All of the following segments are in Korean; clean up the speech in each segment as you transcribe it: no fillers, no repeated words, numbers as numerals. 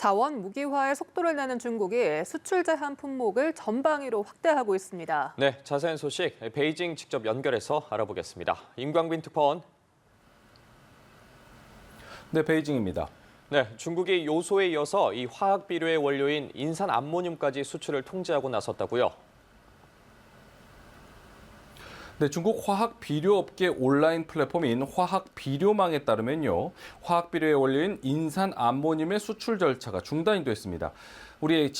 자원 무기화의 속도를 내는 중국이 수출 제한 품목을 전방위로 확대하고 있습니다. 네, 자세한 소식 베이징 직접 연결해서 알아보겠습니다. 임광빈 특파원. 네, 베이징입니다. 네, 중국이 요소에 이어서 이 화학 비료의 원료인 인산 암모늄까지 수출을 통제하고 나섰다고요. 네, 중국 화학 비료업계 온라인 플랫폼인 화학 비료망에 따르면요, 화학 비료의 원료인 인산 암모늄의 수출 절차가 중단이 됐습니다. 우리의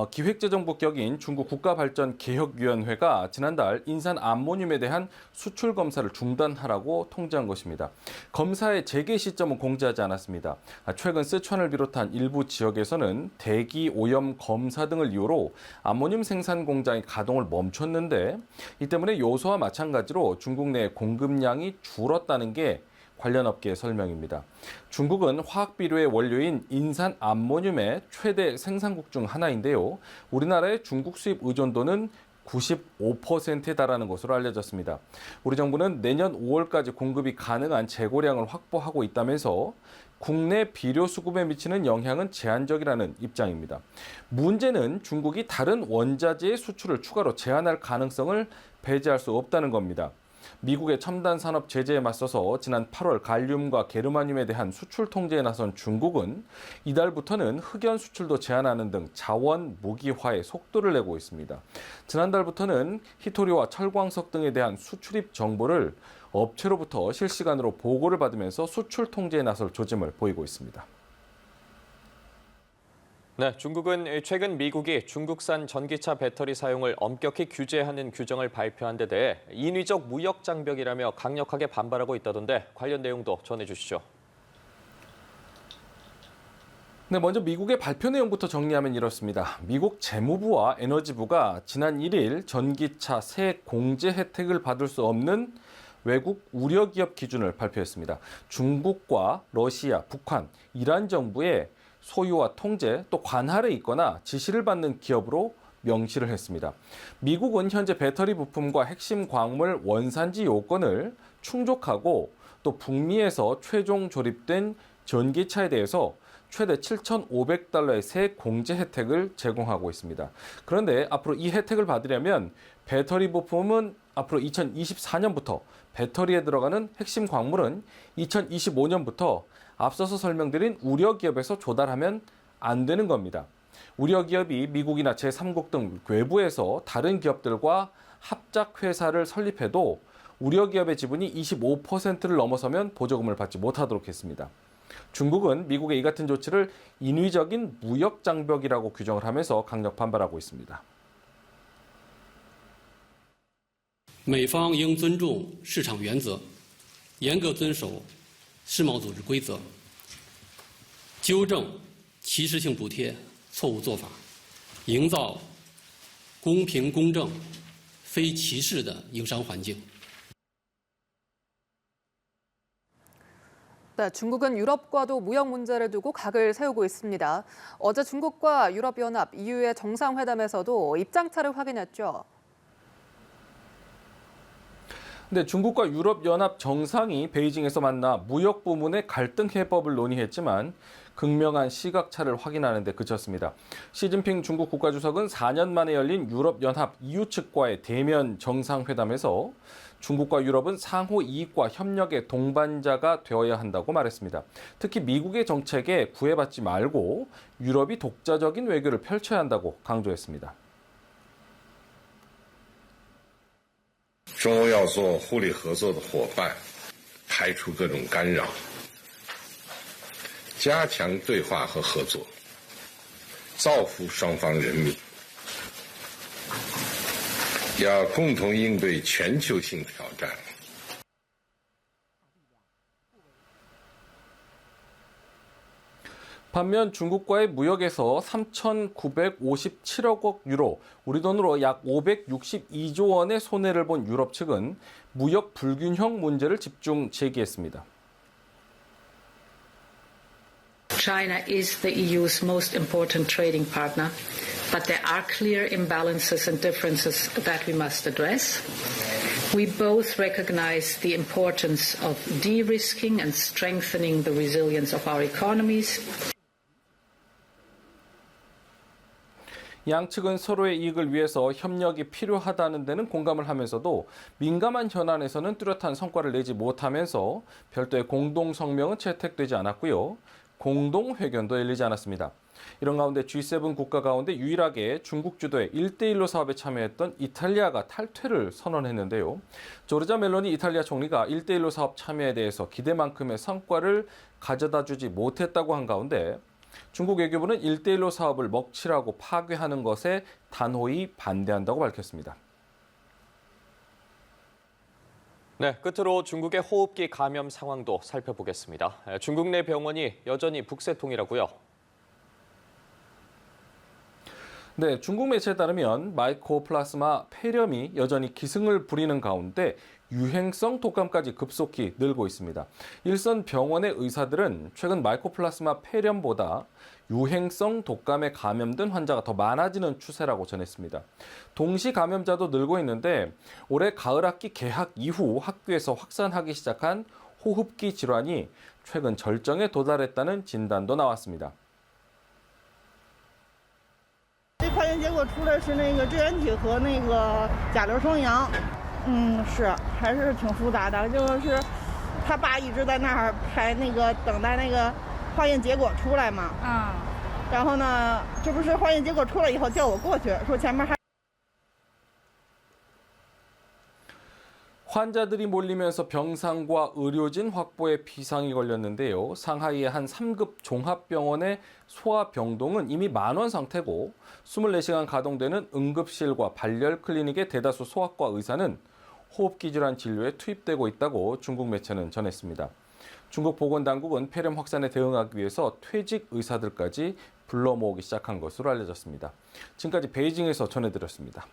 기획재정부 격인 중국 국가발전개혁위원회가 지난달 인산 암모늄에 대한 수출 검사를 중단하라고 통지한 것입니다. 검사의 재개 시점은 공지하지 않았습니다. 최근 쓰촨을 비롯한 일부 지역에서는 대기 오염 검사 등을 이유로 암모늄 생산 공장이 가동을 멈췄는데, 이 때문에 요소와 마찬가지로 중국 내 공급량이 줄었다는 게 관련 업계의 설명입니다. 중국은 화학 비료의 원료인 인산 암모늄의 최대 생산국 중 하나인데요. 우리나라의 중국 수입 의존도는 95%에 달하는 것으로 알려졌습니다. 우리 정부는 내년 5월까지 공급이 가능한 재고량을 확보하고 있다면서 국내 비료 수급에 미치는 영향은 제한적이라는 입장입니다. 문제는 중국이 다른 원자재의 수출을 추가로 제한할 가능성을 배제할 수 없다는 겁니다. 미국의 첨단 산업 제재에 맞서서 지난 8월 갈륨과 게르마늄에 대한 수출 통제에 나선 중국은 이달부터는 흑연 수출도 제한하는 등 자원 무기화에 속도를 내고 있습니다. 지난달부터는 희토류와 철광석 등에 대한 수출입 정보를 업체로부터 실시간으로 보고를 받으면서 수출 통제에 나설 조짐을 보이고 있습니다. 네, 중국은 최근 미국이 중국산 전기차 배터리 사용을 엄격히 규제하는 규정을 발표한 데 대해 인위적 무역 장벽이라며 강력하게 반발하고 있다던데 관련 내용도 전해주시죠. 네, 먼저 미국의 발표 내용부터 정리하면 이렇습니다. 미국 재무부와 에너지부가 지난 1일 전기차 세액 공제 혜택을 받을 수 없는 외국 우려 기업 기준을 발표했습니다. 중국과 러시아, 북한, 이란 정부의 소유와 통제, 또 관할에 있거나 지시를 받는 기업으로 명시를 했습니다. 미국은 현재 배터리 부품과 핵심 광물 원산지 요건을 충족하고 또 북미에서 최종 조립된 전기차에 대해서 최대 7,500달러의 세액 공제 혜택을 제공하고 있습니다. 그런데 앞으로 이 혜택을 받으려면 배터리 부품은 앞으로 2024년부터, 배터리에 들어가는 핵심 광물은 2025년부터 앞서서 설명드린 우려 기업에서 조달하면 안 되는 겁니다. 우려 기업이 미국이나 제3국 등 외부에서 다른 기업들과 합작 회사를 설립해도 우려 기업의 지분이 25%를 넘어서면 보조금을 받지 못하도록 했습니다. 중국은 미국의 이 같은 조치를 인위적인 무역 장벽이라고 규정을 하면서 강력 반발하고 있습니다. 美方应尊重市场原则，严格遵守世贸组织规则，纠正歧视性补贴错误做法，营造公平公正、非歧视的营商环境。 네, 중국은 유럽과도 무역 문제를 두고 각을 세우고 있습니다. 어제 중국과 유럽연합, EU의 정상회담에서도 입장차를 확인했죠. 네, 중국과 유럽연합 정상이 베이징에서 만나 무역 부문의 갈등 해법을 논의했지만 극명한 시각차를 확인하는 데 그쳤습니다. 시진핑 중국 국가주석은 4년 만에 열린 유럽연합 EU 측과의 대면 정상회담에서 중국과 유럽은 상호 이익과 협력의 동반자가 되어야 한다고 말했습니다. 특히 미국의 정책에 구애받지 말고 유럽이 독자적인 외교를 펼쳐야 한다고 강조했습니다. 中欧要做互利合作的伙伴，排除各种干扰，加强对话和合作，造福双方人民，要共同应对全球性挑战。 반면 중국과의 무역에서 3,957억 유로, 우리 돈으로 약 562조 원의 손해를 본 유럽 측은 무역 불균형 문제를 집중 제기했습니다. China is the EU's most important trading partner, but there are clear imbalances and differences that we must address. We both recognize the importance of de-risking and strengthening the resilience of our economies. 양측은 서로의 이익을 위해서 협력이 필요하다는 데는 공감을 하면서도 민감한 현안에서는 뚜렷한 성과를 내지 못하면서 별도의 공동 성명은 채택되지 않았고요. 공동 회견도 열리지 않았습니다. 이런 가운데 G7 국가 가운데 유일하게 중국 주도의 1대1로 사업에 참여했던 이탈리아가 탈퇴를 선언했는데요. 조르자 멜로니 이탈리아 총리가 1대1로 사업 참여에 대해서 기대만큼의 성과를 가져다 주지 못했다고 한 가운데 중국 외교부는 1대1로 사업을 먹칠하고 파괴하는 것에 단호히 반대한다고 밝혔습니다. 네, 끝으로 중국의 호흡기 감염 상황도 살펴보겠습니다. 중국 내 병원이 여전히 북새통이라고요. 네, 중국 매체에 따르면 마이코플라스마 폐렴이 여전히 기승을 부리는 가운데 유행성 독감까지 급속히 늘고 있습니다. 일선 병원의 의사들은 최근 마이코플라스마 폐렴보다 유행성 독감에 감염된 환자가 더 많아지는 추세라고 전했습니다. 동시 감염자도 늘고 있는데 올해 가을 학기 개학 이후 학교에서 확산하기 시작한 호흡기 질환이 최근 절정에 도달했다는 진단도 나왔습니다. 这化验结果出来是那个支原体和那个甲流双阳，是还是挺复杂的，就是他爸一直在那儿排那个等待那个化验结果出来嘛，然后呢，这不是化验结果出来以后叫我过去，说前面还。 환자들이 몰리면서 병상과 의료진 확보에 비상이 걸렸는데요. 상하이의 한 3급 종합병원의 소아병동은 이미 만원 상태고 24시간 가동되는 응급실과 발열 클리닉의 대다수 소아과 의사는 호흡기 질환 진료에 투입되고 있다고 중국 매체는 전했습니다. 중국 보건당국은 폐렴 확산에 대응하기 위해서 퇴직 의사들까지 불러 모으기 시작한 것으로 알려졌습니다. 지금까지 베이징에서 전해드렸습니다.